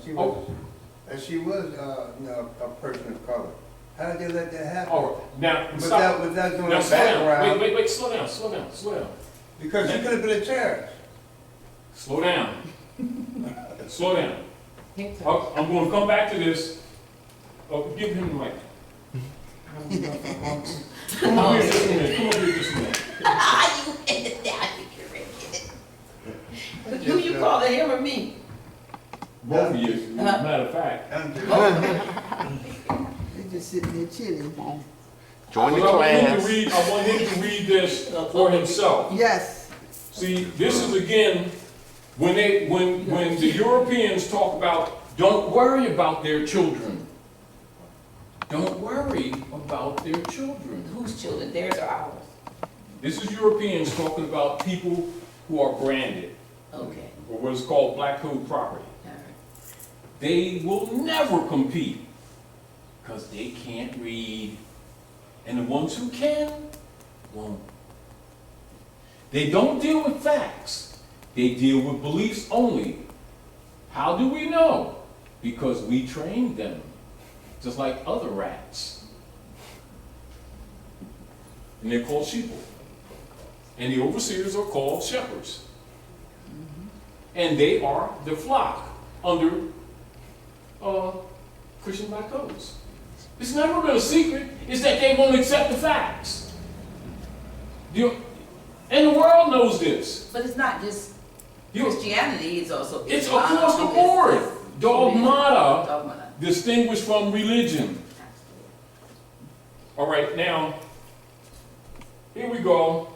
She was a person of color. How did they let that happen? All right, now, stop. Without doing Now, a slow down. background. Wait, slow down. Because she could have been a terrorist. Slow down. Slow down. I'm going to come back to this. Oh, give him the mic. Come over here just a minute. Come over here just a minute. You ended that, you you call it him or me? Both of you, as a matter of fact. They just sitting there chilling. Join the I class. want him to read this for himself. Yes. See, this is again, when the Europeans talk about, don't worry about their children. Don't worry about their children. Whose children, theirs or ours? This is Europeans talking about people who are branded, Okay, or what is called black code property. all right. They will never compete because they can't read. And the ones who can, won't. They don't deal with facts. They deal with beliefs only. How do we know? Because we trained them, just like other rats. And they're called sheeple. And the overseers are called shepherds. And they are the flock under Christian black codes. It's never been a secret. It's that they won't accept the facts. And the world knows this. But it's not just Christianity, it's also It's Islam, across the it's board. Dogmata, Dogmata. distinguished from religion. All right, now, here we go.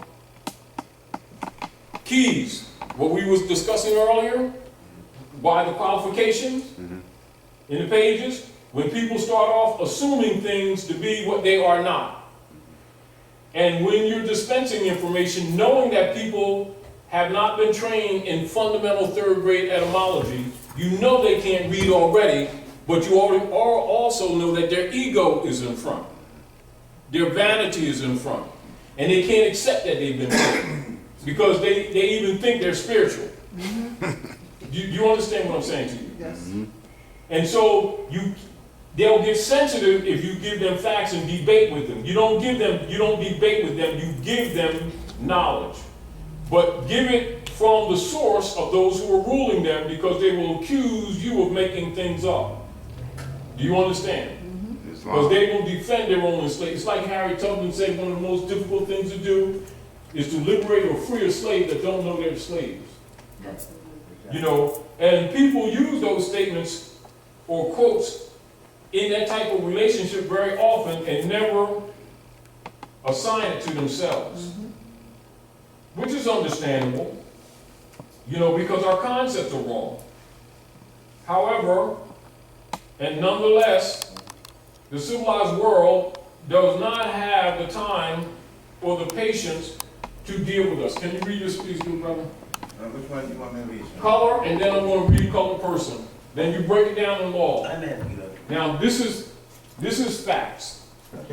Keys, what we was discussing earlier, by the qualifications in the pages, when people start off assuming things to be what they are not. And when you're dispensing information, knowing that people have not been trained in fundamental third grade etymology, you know they can't read already, but you also know that their ego is in front. Their vanity is in front. And they can't accept that they've been trained because they even think they're spiritual. Do you understand what I'm saying to you? Yes. And so they'll get sensitive if you give them facts and debate with them. You don't debate with them, you give them knowledge. But give it from the source of those who are ruling them, because they will accuse you of making things up. Do you understand? Because they will defend their own slave. It's like Harry Tubman said, one of the most difficult things to do is to liberate or free a slave that don't know they're slaves. You know, and people use those statements or quotes in that type of relationship very often and never assign it to themselves. Which is understandable, you know, because our concepts are wrong. However, and nonetheless, the civilized world does not have the time or the patience to deal with us. Can you read this, please, good brother? Which one do you want me to read? Sir? Color, and then I'm going to read color person. Then you break it down in law. Now, this is facts.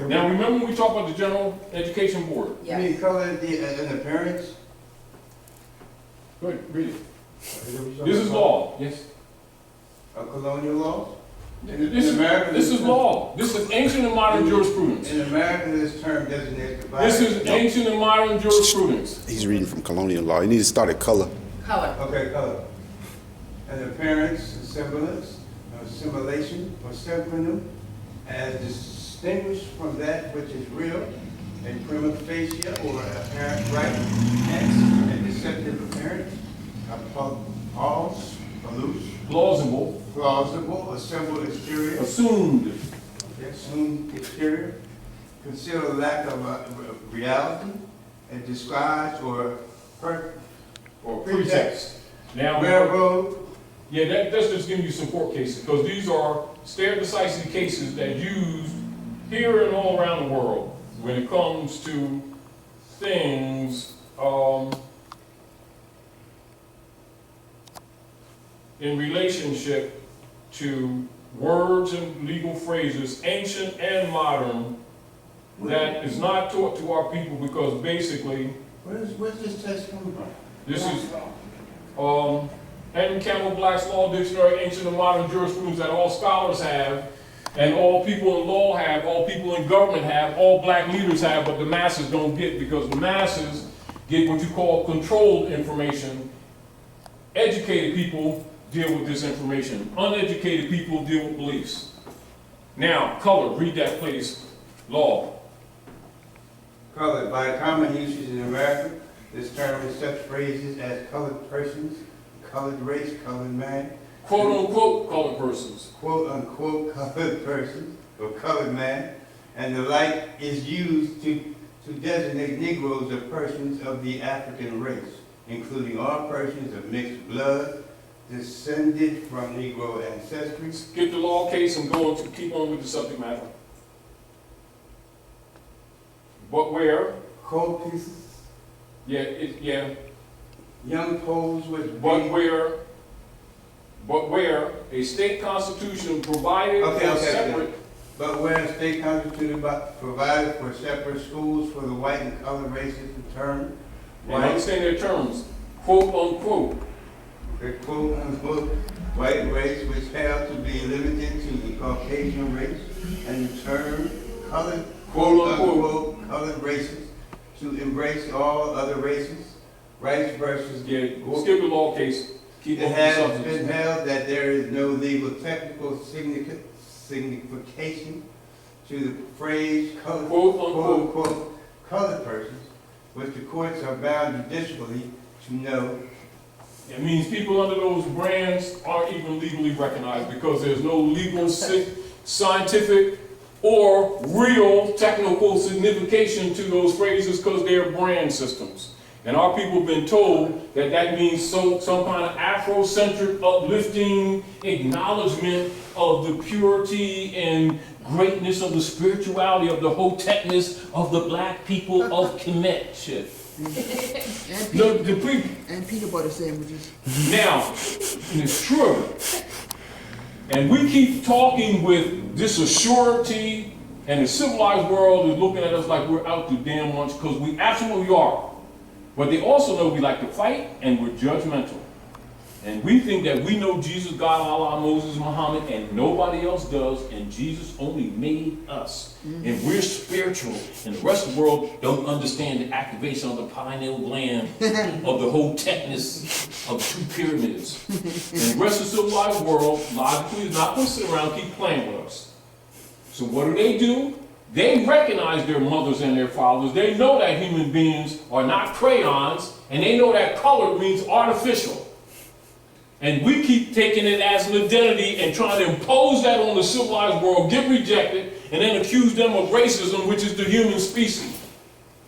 Now, remember when we talked about the General Education Board? You mean color in appearance? Go ahead, read it. This is law. Yes. Colonial laws? This is law. This is ancient and modern jurisprudence. In America, this term designates the This is ancient and modern jurisprudence. He's reading from colonial law. He needs to start at color. Color. Okay, color. An appearance, semblance, assimilation, or symptom, as distinguished from that which is real, a prima facie or apparent right, hence, a deceptive appearance, a false, Plausible. plausible, assembled exterior, Assumed. assumed exterior, concealed lack of reality, and disguise or Pretext. Now, railroad. yeah, that's just giving you some court cases, because these are stare decisis cases that used here and all around the world when it comes to things in relationship to words and legal phrases, ancient and modern, that is not taught to our people, because basically Where's this text coming from? this is Henry Campbell Black's Law Dictionary, Ancient and Modern Jurisprudence that all scholars have, and all people in law have, all people in government have, all black leaders have, but the masses don't get, because the masses get what you call controlled information. Educated people deal with this information. Uneducated people deal with beliefs. Now, color, read that please. Law. Colored. By common usage in America, this term is such phrases as colored persons, colored race, colored man, Quote unquote colored persons. quote unquote colored person or colored man, and the like is used to designate Negroes or persons of the African race, including all persons of mixed blood, descended from Negro ancestry. Skip the law case and go on to keep on with the subject matter. But where? Cold pieces, Yeah. young poles with But where a state constitution provided Okay, for okay, separate. but where a state constitution provided for separate schools for the white and colored races in turn, And understand their terms. Quote unquote. the quote unquote white race which held to be limited to the Caucasian race, and the term colored quote unquote colored races to embrace all other races, rights versus Yeah. Skip the law case. Keep It on with the has subject. been held that there is no legal technical signification to the phrase colored, Quote, quote unquote. unquote, colored persons, which the courts are bound judicially to know. It means people under those brands aren't even legally recognized because there's no legal, scientific, or real technical signification to those phrases because they're brand systems. And our people have been told that that means some kind of Afrocentric, uplifting acknowledgement of the purity and greatness of the spirituality of the hotepness of the black people of Kemet. No, the people. And peanut butter sandwiches. Now, it's true. And we keep talking with this assurity, and the civilized world is looking at us like we're out to damn lunch, because we absolutely are. But they also know we like to fight, and we're judgmental. And we think that we know Jesus, God, Allah, Moses, Muhammad, and nobody else does, and Jesus only made us. And we're spiritual, and the rest of the world don't understand the activation of the pineal gland of the whole techness of 2 pyramids. And the rest of the civilized world, logically, is not going to sit around and keep playing with us. So what do? They recognize their mothers and their fathers. They know that human beings are not crayons, and they know that color means artificial. And we keep taking it as an identity and trying to impose that on the civilized world, get rejected, and then accuse them of racism, which is the human species.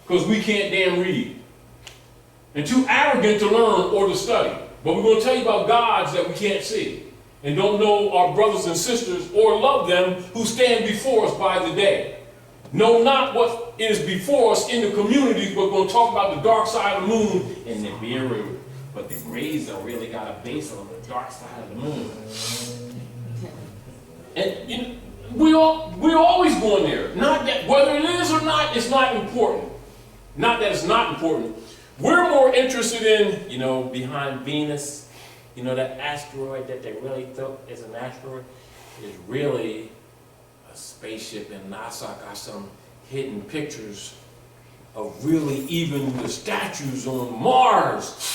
Because we can't damn read. And too arrogant to learn or to study. But we're going to tell you about gods that we can't see. And don't know our brothers and sisters or love them who stand before us by the day. Know not what is before us in the communities. We're going to talk about the dark side of the moon and the mirror. But the rays have really got a base on the dark side of the moon. And you know, we're always going there. Not that whether it is or not, it's not important. Not that it's not important. We're more interested in, behind Venus, that asteroid that they really thought is an asteroid is really a spaceship, and NASA got some hidden pictures of really even the statues on Mars.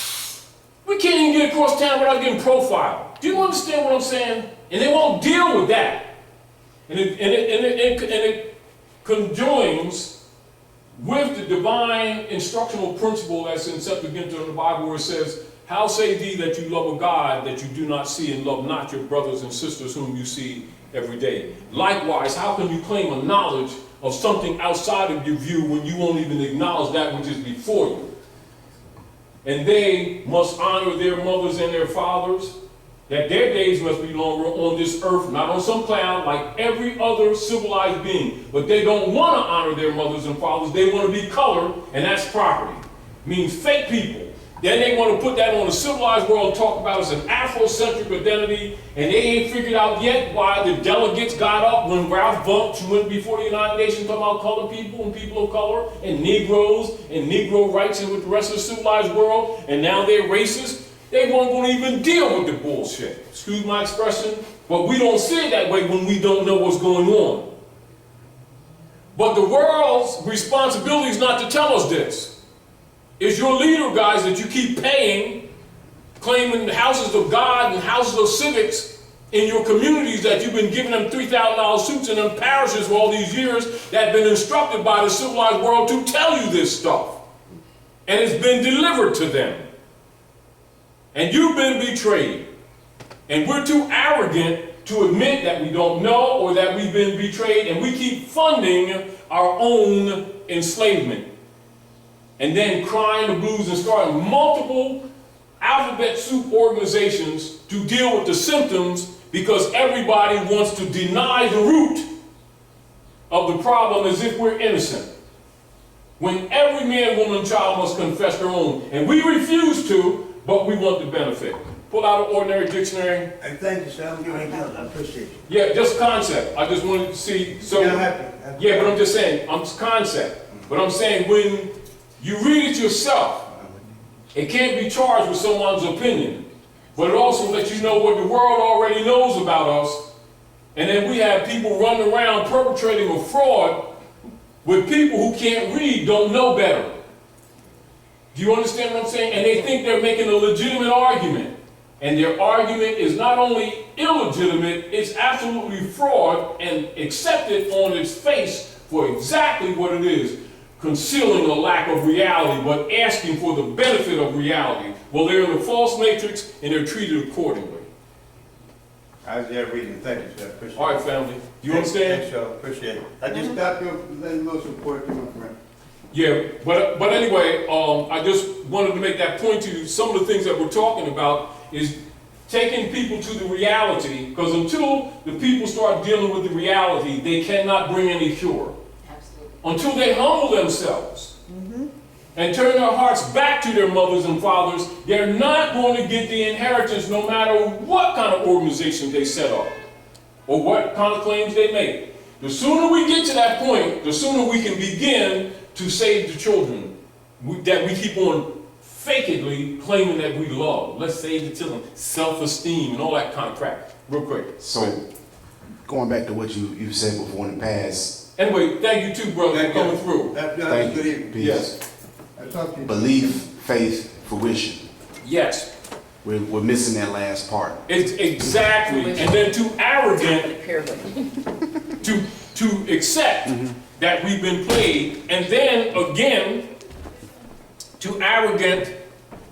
We can't even get across town without getting profiled. Do you understand what I'm saying? And they won't deal with that. And it conjoins with the divine instructional principle that's in Septuaginta in the Bible, where it says, "How say thee that you love a God that you do not see, and love not your brothers and sisters whom you see every day? Likewise, how can you claim a knowledge of something outside of your view when you won't even acknowledge that which is before you? And they must honor their mothers and their fathers, that their days must be longer on this earth, not on some cloud, like every other civilized being." But they don't want to honor their mothers and fathers. They want to be colored, and that's property. Means fake people. Then they want to put that on the civilized world and talk about it as an Afrocentric identity, and they ain't figured out yet why the delegates got up when Ralph Bunche went before the United Nations talking about colored people and people of color and Negroes and Negro rights and with the rest of the civilized world, and now they're racist. they weren't going to even deal with the bullshit. Excuse my expression, but we don't see it that way when we don't know what's going on. But the world's responsibility is not to tell us this. It's your leader, guys, that you keep paying, claiming houses of God and houses of civics in your communities that you've been giving them $3,000 suits in them parishes for all these years that have been instructed by the civilized world to tell you this stuff. And it's been delivered to them. And you've been betrayed. And we're too arrogant to admit that we don't know or that we've been betrayed, and we keep funding our own enslavement. And then crying the blues and starting multiple alphabet soup organizations to deal with the symptoms because everybody wants to deny the root of the problem as if we're innocent. When every man, woman, and child must confess their own. And we refuse to, but we want the benefit. Pull out an ordinary dictionary. And thank you, sir. I'm giving you, I appreciate you. Yeah, just concept. I just wanted to see, so. You don't have to. Yeah, but I'm just saying, it's concept. But I'm saying when you read it yourself, it can't be charged with someone's opinion. But it also lets you know what the world already knows about us. And then we have people running around perpetrating a fraud with people who can't read, don't know better. Do you understand what I'm saying? And they think they're making a legitimate argument. And their argument is not only illegitimate, it's absolutely fraud and accepted on its face for exactly what it is. Concealing a lack of reality, but asking for the benefit of reality. Well, they're in a false matrix and they're treated accordingly. I was there reading. Thank you, sir. Appreciate it. All right, family. You understand? Thanks, sir. Appreciate it. I just stopped you letting most support to my friend. Yeah, but anyway, I just wanted to make that point to you. Some of the things that we're talking about is taking people to the reality, because until the people start dealing with the reality, they cannot bring any cure. Absolutely. Until they humble themselves and turn their hearts back to their mothers and fathers, they're not going to get the inheritance no matter what kind of organization they set up or what kind of claims they make. The sooner we get to that point, the sooner we can begin to save the children that we keep on fakedly claiming that we love. Let's save the children. Self-esteem and all that kind of crap. Real quick. So, going back to what you said before in the past, Anyway, thank you too, brother, for coming through. Have a thank good you. evening. Peace. Yes. I'll talk to you. Belief, faith, fruition. Yes. We're missing that last part. It's exactly. And then too arrogant to accept that we've been played, and then again too arrogant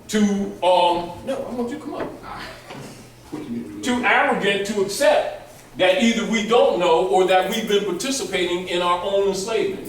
to no, I want you to come up. Too arrogant to accept that either we don't know or that we've been participating in our own enslavement.